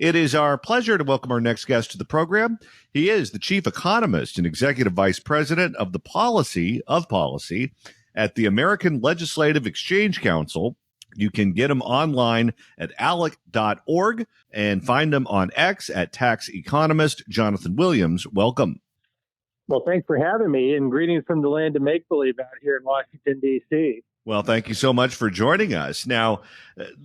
It is our pleasure to welcome our next guest to the program. He is the chief economist and executive vice president of the policy at the American Legislative Exchange Council. You can get him online at ALEC.org and find him on X at Tax Economist. Jonathan Williams, welcome. Well, thanks for having me, and greetings from the land of make-believe out here in Washington, D.C. Well, thank you so much for joining us. Now,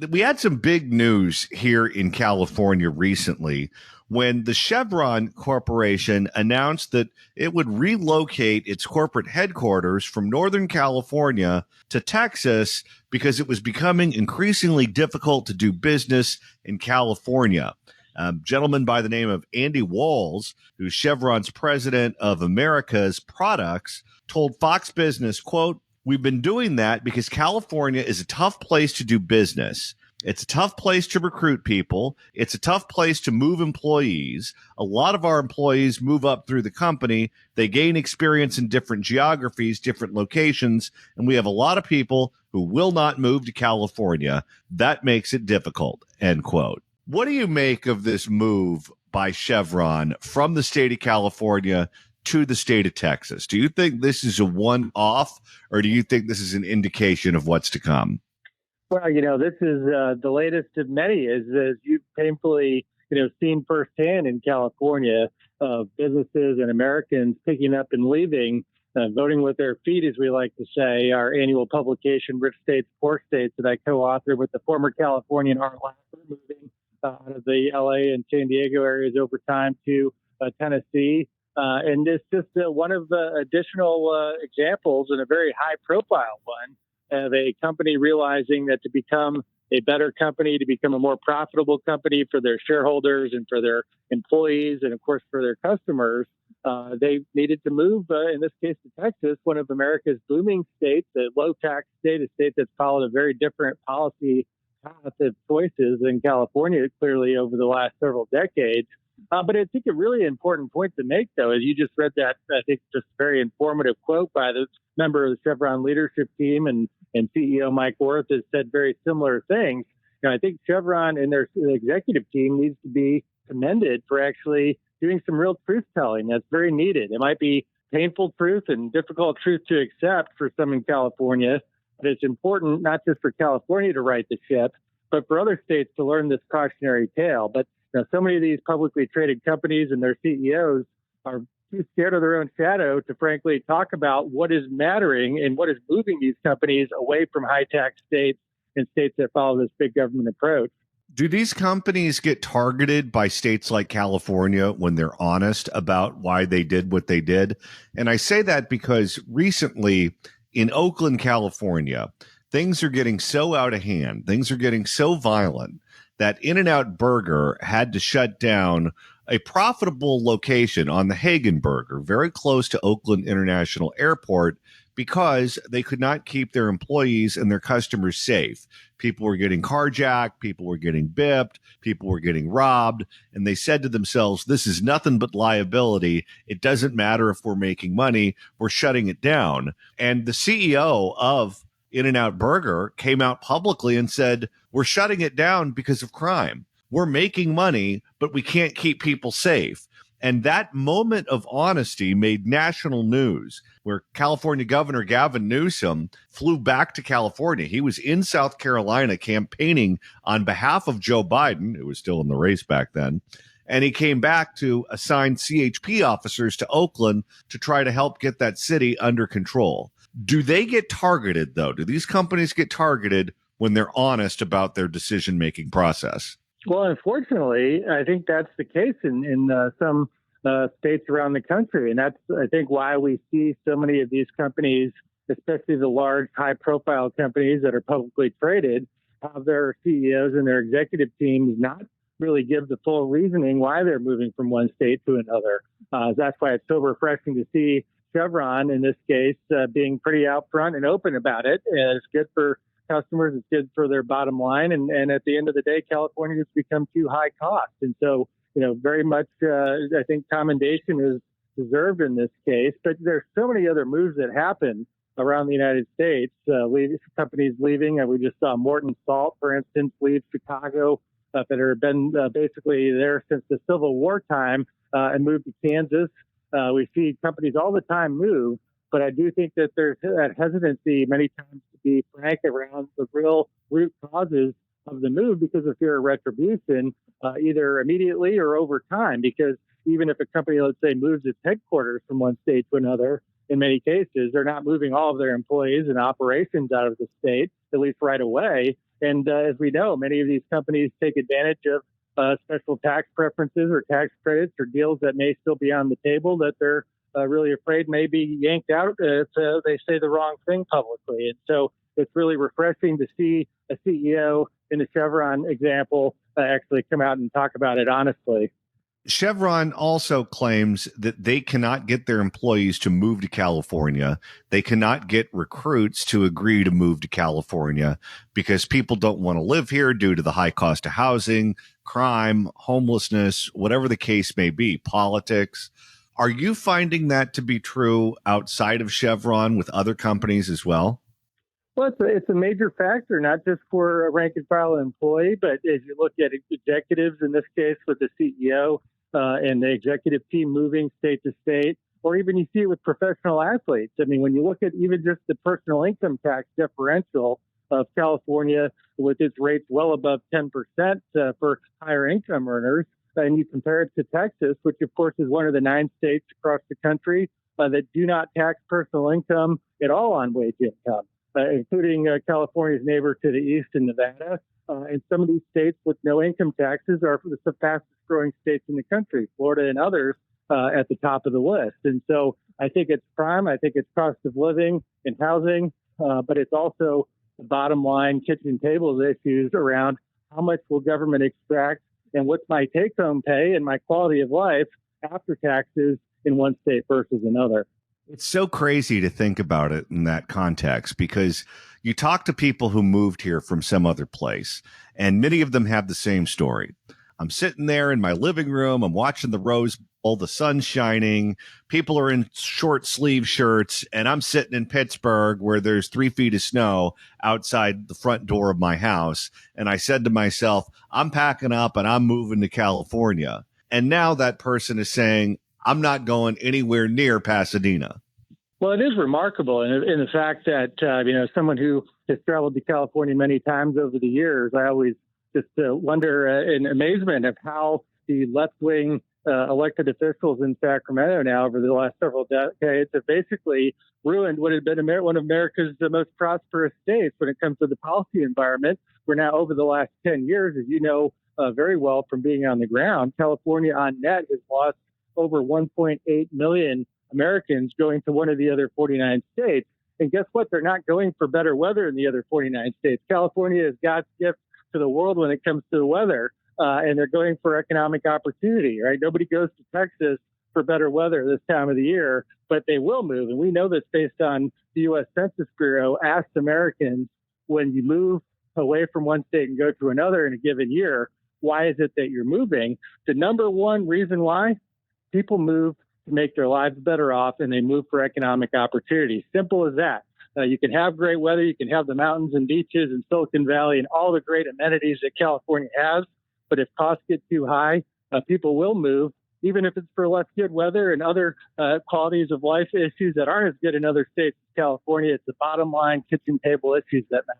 we had some big news here in California recently when the Chevron Corporation announced that it would relocate its corporate headquarters from Northern California to Texas because it was becoming increasingly difficult to do business in California. A gentleman by the name of Andy Walls, who's Chevron's president of America's products, told Fox Business, quote, "We've been doing that because California is a tough place to do business. It's a tough place to recruit people. It's a tough place to move employees. A lot of our employees move up through the company. They gain experience in different geographies, different locations, and we have a lot of people who will not move to California. That makes it difficult," end quote. What do you make of this move by Chevron from the state of California to the state of Texas? Do you think this is a one-off, or do you think this is an indication of what's to come? Well, this is the latest of many, as you've painfully, seen firsthand in California, of businesses and Americans picking up and leaving, voting with their feet, as we like to say. Our annual publication, Rich States, Poor States, that I co-authored with the former Californian Art Lasser, moving out of the LA and San Diego areas over time to Tennessee. And it's just one of the additional examples, and a very high-profile one, of a company realizing that to become a better company, to become a more profitable company for their shareholders and for their employees and, of course, for their customers, they needed to move, in this case, to Texas, one of America's booming states, a low-tax state, a state that's followed a very different policy path of choices than California, clearly, over the last several decades. But I think a really important point to make, though, is you just read that, I think, just very informative quote by the member of the Chevron leadership team, and CEO Mike Wirth has said very similar things. I think Chevron and their executive team needs to be commended for actually doing some real truth-telling. That's very needed. It might be painful truth and difficult truth to accept for some in California, but it's important not just for California to right the ship, but for other states to learn this cautionary tale. But so many of these publicly traded companies and their CEOs are too scared of their own shadow to, frankly, talk about what is mattering and what is moving these companies away from high-tax states and states that follow this big government approach. Do these companies get targeted by states like California when they're honest about why they did what they did? And I say that because recently in Oakland, California, things are getting so out of hand, things are getting so violent that In-N-Out Burger had to shut down a profitable location on the Hagenberger, very close to Oakland International Airport, because they could not keep their employees and their customers safe. People were getting carjacked, people were getting bipped, people were getting robbed, and they said to themselves, this is nothing but liability. It doesn't matter if we're making money, we're shutting it down. And the CEO of In-N-Out Burger came out publicly and said, we're shutting it down because of crime. We're making money, but we can't keep people safe. And that moment of honesty made national news, where California Governor Gavin Newsom flew back to California. He was in South Carolina campaigning on behalf of Joe Biden, who was still in the race back then. And he came back to assign CHP officers to Oakland to try to help get that city under control. Do they get targeted, though? Do these companies get targeted when they're honest about their decision-making process? Well, unfortunately, I think that's the case in some states around the country. And that's, I think, why we see so many of these companies, especially the large, high-profile companies that are publicly traded, have their CEOs and their executive teams not really give the full reasoning why they're moving from one state to another. That's why it's so refreshing to see Chevron, in this case, being pretty upfront and open about it. And it's good for customers, it's good for their bottom line. And at the end of the day, California has become too high cost. And so, very much, I think commendation is deserved in this case. But there's so many other moves that happen around the United States, companies leaving. We just saw Morton Salt, for instance, leave Chicago that have been basically there since the Civil War time and moved to Kansas. We see companies all the time move, but I do think that there's that hesitancy many times to be frank around the real root causes of the move because of fear of retribution, either immediately or over time. Because even if a company, let's say, moves its headquarters from one state to another, in many cases, they're not moving all of their employees and operations out of the state, at least right away. And as we know, many of these companies take advantage of special tax preferences or tax credits or deals that may still be on the table that they're really afraid may be yanked out if they say the wrong thing publicly. And so it's really refreshing to see a CEO in the Chevron example actually come out and talk about it honestly. Chevron also claims that they cannot get their employees to move to California. They cannot get recruits to agree to move to California because people don't want to live here due to the high cost of housing, crime, homelessness, whatever the case may be, politics. Are you finding that to be true outside of Chevron with other companies as well? Well, it's a major factor, not just for a rank and file employee, but as you look at executives, in this case with the CEO and the executive team moving state to state, or even you see it with professional athletes. I mean, when you look at even just the personal income tax differential of California with its rates well above 10% for higher income earners, and you compare it to Texas, which of course is one of the 9 states across the country that do not tax personal income at all on wage income. Including California's neighbor to the east in Nevada. And some of these states with no income taxes are the fastest growing states in the country, Florida and others at the top of the list. And so I think it's crime. I think it's cost of living and housing, but it's also the bottom line kitchen table issues around how much will government extract and what's my take home pay and my quality of life after taxes in one state versus another. It's so crazy to think about it in that context because you talk to people who moved here from some other place, and many of them have the same story. I'm sitting there in my living room. I'm watching the Rose Bowl, the sun's shining. People are in short sleeve shirts, and I'm sitting in Pittsburgh where there's 3 feet of snow outside the front door of my house. And I said to myself, I'm packing up and I'm moving to California. And now that person is saying, I'm not going anywhere near Pasadena. Well, it is remarkable in the fact that, someone who has traveled to California many times over the years, I always just wonder in amazement of how the left-wing elected officials in Sacramento now over the last several decades have basically ruined what had been one of America's most prosperous states when it comes to the policy environment. We're now over the last 10 years, as you know very well from being on the ground, California on net has lost over 1.8 million Americans going to one of the other 49 states. And guess what? They're not going for better weather in the other 49 states. California is God's gift to the world when it comes to the weather, and they're going for economic opportunity, right? Nobody goes to Texas for better weather this time of the year, but they will move. And we know this based on the U.S. Census Bureau asked Americans, when you move away from one state and go to another in a given year, why is it that you're moving? The number one reason why: people move to make their lives better off, and they move for economic opportunity. Simple as that. You can have great weather. You can have the mountains and beaches and Silicon Valley and all the great amenities that California has. But if costs get too high, people will move, even if it's for less good weather and other qualities of life issues that aren't as good in other states as California. It's the bottom line kitchen table issues that matter.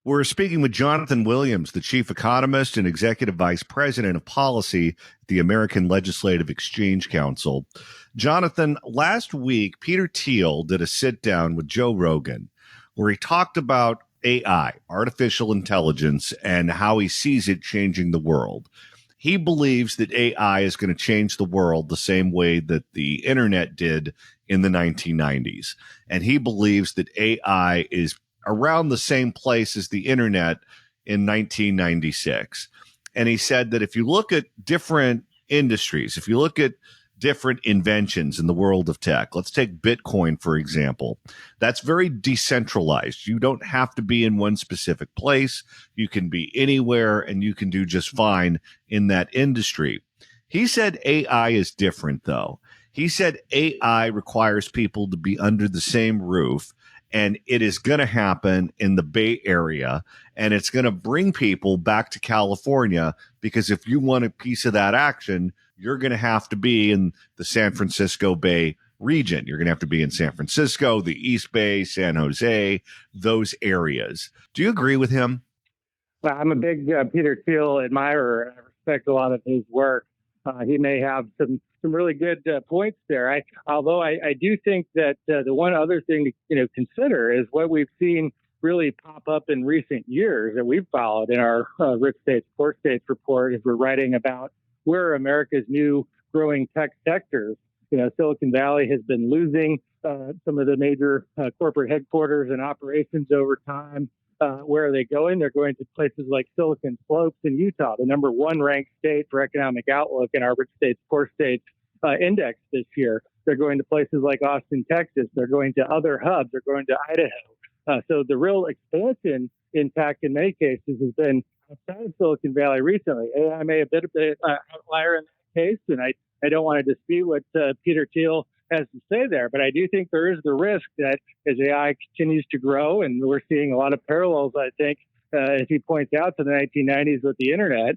We're speaking with Jonathan Williams, the chief economist and executive vice president of policy at the American Legislative Exchange Council. Jonathan, last week, Peter Thiel did a sit down with Joe Rogan where he talked about AI, artificial intelligence, and how he sees it changing the world. He believes that AI is going to change the world the same way that the internet did in the 1990s. And he believes that AI is around the same place as the internet in 1996. And he said that if you look at different industries, if you look at different inventions in the world of tech, let's take Bitcoin, for example, that's very decentralized. You don't have to be in one specific place. You can be anywhere and you can do just fine in that industry. He said AI is different, though. He said AI requires people to be under the same roof, And it is going to happen in the Bay Area, and it's going to bring people back to California because if you want a piece of that action, you're going to have to be in the San Francisco Bay region. You're going to have to be in San Francisco, the East Bay, San Jose, those areas. Do you agree with him? Well, I'm a big Peter Thiel admirer. I respect a lot of his work. He may have some really good points there. Although I do think that the one other thing to consider is what we've seen really pop up in recent years that we've followed in our Rich States, Poor States report as we're writing about where America's new growing tech sectors. Silicon Valley has been losing some of the major corporate headquarters and operations over time. Where are they going? They're going to places like Silicon Slopes in Utah, the number one ranked state for economic outlook in our Rich States, Poor States index this year. They're going to places like Austin, Texas. They're going to other hubs. They're going to Idaho. So the real expansion in tech in many cases has been outside of Silicon Valley recently. AI may have been a bit outlier in that case, and I don't want to dispute what Peter Thiel has to say there, but I do think there is the risk that as AI continues to grow, and we're seeing a lot of parallels, I think, as he points out to the 1990s with the internet,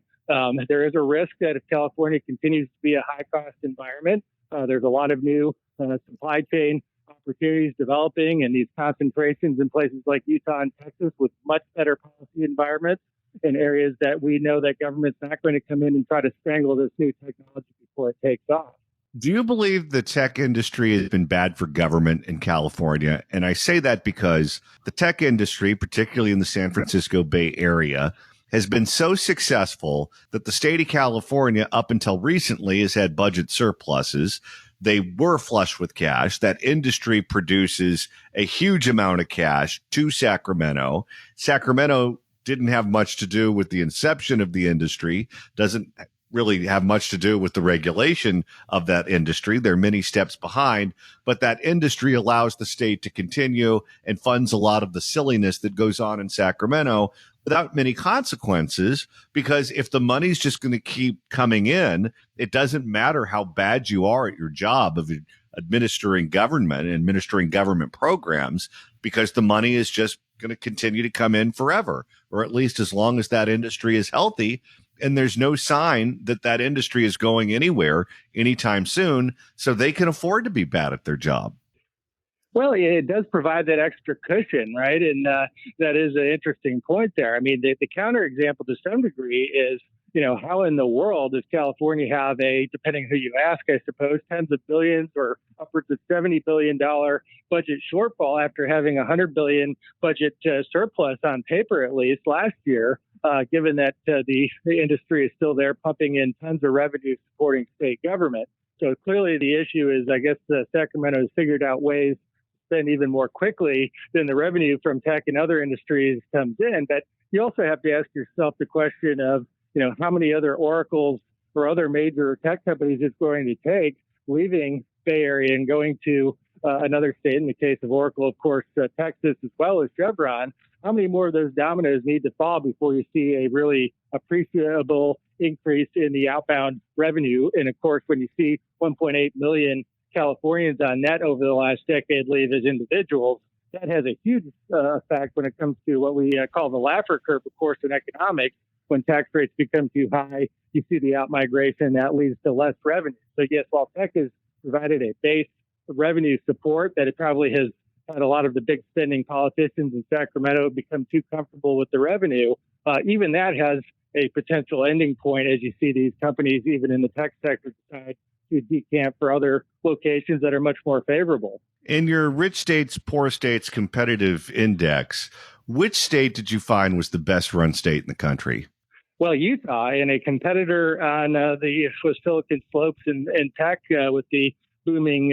there is a risk that if California continues to be a high-cost environment, there's a lot of new supply chain opportunities developing and these concentrations in places like Utah and Texas with much better policy environments in areas that we know that government's not going to come in and try to strangle this new technology before it takes off. Do you believe the tech industry has been bad for government in California? And I say that because the tech industry, particularly in the San Francisco Bay Area, has been so successful that the state of California, up until recently, has had budget surpluses. They were flush with cash. That industry produces a huge amount of cash to Sacramento. Sacramento didn't have much to do with the inception of the industry, doesn't really have much to do with the regulation of that industry. They're many steps behind, but that industry allows the state to continue and funds a lot of the silliness that goes on in Sacramento without many consequences, because if the money's just going to keep coming in, it doesn't matter how bad you are at your job of administering government programs, because the money is just going to continue to come in forever, or at least as long as that industry is healthy. And there's no sign that that industry is going anywhere anytime soon, so they can afford to be bad at their job. Well, it does provide that extra cushion, right? And that is an interesting point there. I mean, the counterexample to some degree is, how in the world does California have depending who you ask, I suppose, tens of billions or upwards of $70 billion budget shortfall after having a $100 billion budget surplus on paper, at least last year, given that the industry is still there pumping in tons of revenue supporting state government. So clearly the issue is, I guess, Sacramento has figured out ways to spend even more quickly than the revenue from tech and other industries comes in. But you also have to ask yourself the question of, how many other oracles or other major tech companies it's going to take leaving Bay Area and going to another state. In the case of Oracle, of course, Texas, as well as Chevron. How many more of those dominoes need to fall before you see a really appreciable increase in the outbound revenue? And of course, when you see 1.8 million Californians on net over the last decade leave as individuals, that has a huge effect when it comes to what we call the Laffer curve, of course, in economics. When tax rates become too high, you see the outmigration that leads to less revenue. So yes, while tech has provided a base of revenue support, that it probably has had a lot of the big spending politicians in Sacramento become too comfortable with the revenue. Even that has a potential ending point as you see these companies, even in the tech sector, decide to decamp for other locations that are much more favorable. In your Rich States, Poor States competitive index, which state did you find was the best run state in the country? Well, Utah, and a competitor on was Silicon Slopes and tech with the booming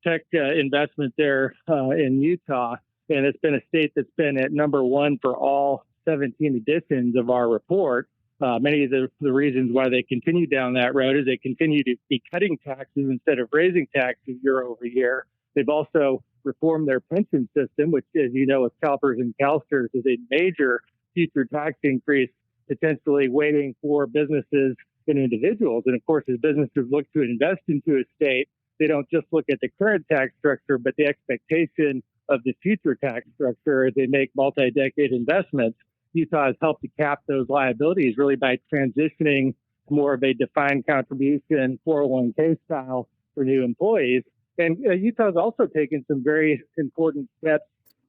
tech investment there in Utah. And it's been a state that's been at number one for all 17 editions of our report. Many of the reasons why they continue down that road is they continue to be cutting taxes instead of raising taxes year over year. They've also reformed their pension system, which, as you know, with CalPERS and CalSTRS, is a major future tax increase potentially waiting for businesses and individuals. And of course, as businesses look to invest into a state, they don't just look at the current tax structure, but the expectation of the future tax structure as they make multi-decade investments. Utah has helped to cap those liabilities really by transitioning to more of a defined contribution 401k style for new employees. And Utah has also taken some very important steps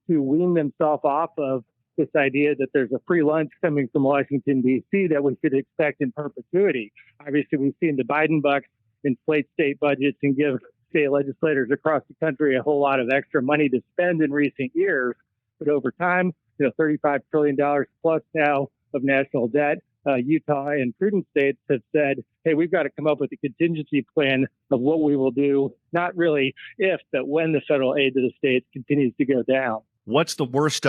to wean themselves off of this idea that there's a free lunch coming from Washington, D.C. that we should expect in perpetuity. Obviously, we've seen the Biden bucks inflate state budgets and give state legislators across the country a whole lot of extra money to spend in recent years. But over time, $35 trillion plus now of national debt. Utah and prudent states have said, hey, we've got to come up with a contingency plan of what we will do, not really if, but when the federal aid to the states continues to go down. What's the worst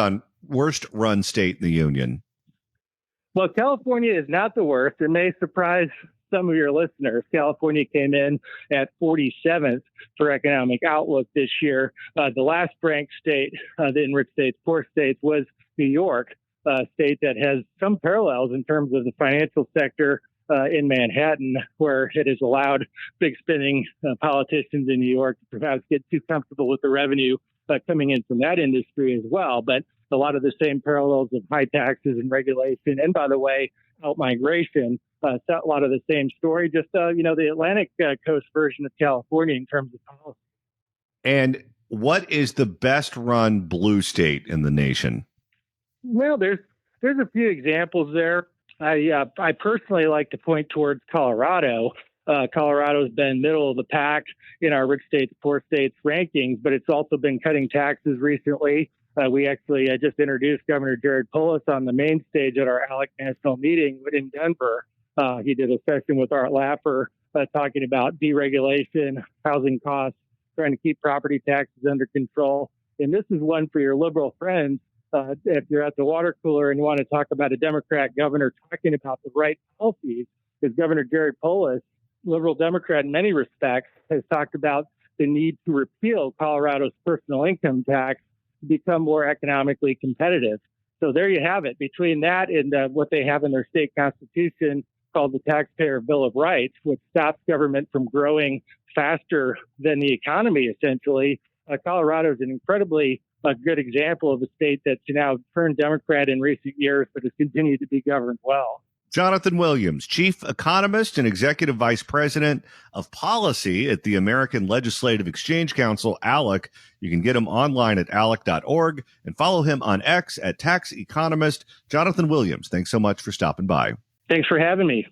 run state in the union? Well, California is not the worst. It may surprise some of your listeners. California came in at 47th for economic outlook this year. The last ranked state, the enriched states, poor states, was New York, a state that has some parallels in terms of the financial sector in Manhattan, where it has allowed big spending politicians in New York to perhaps get too comfortable with the revenue coming in from that industry as well. But a lot of the same parallels of high taxes and regulation, and by the way, out-migration, a lot of the same story, just, the Atlantic coast version of California in terms of policy. And what is the best run blue state in the nation? Well, there's a few examples there. I personally like to point towards Colorado. Colorado's been middle of the pack in our rich states, poor states rankings, but it's also been cutting taxes recently. We actually just introduced Governor Jared Polis on the main stage at our ALEC national meeting in Denver. He did a session with Art Laffer talking about deregulation, housing costs, trying to keep property taxes under control. And this is one for your liberal friends. If you're at the water cooler and you want to talk about a Democrat governor talking about the right policies, because Governor Jared Polis, liberal Democrat in many respects, has talked about the need to repeal Colorado's personal income tax to become more economically competitive. So there you have it. Between that and what they have in their state constitution called the Taxpayer Bill of Rights, which stops government from growing faster than the economy, essentially, Colorado is an incredibly good example of a state that's now turned Democrat in recent years, but has continued to be governed well. Jonathan Williams, Chief Economist and Executive Vice President of Policy at the American Legislative Exchange Council, ALEC. You can get him online at alec.org and follow him on X at Tax Economist. Jonathan Williams, thanks so much for stopping by. Thanks for having me.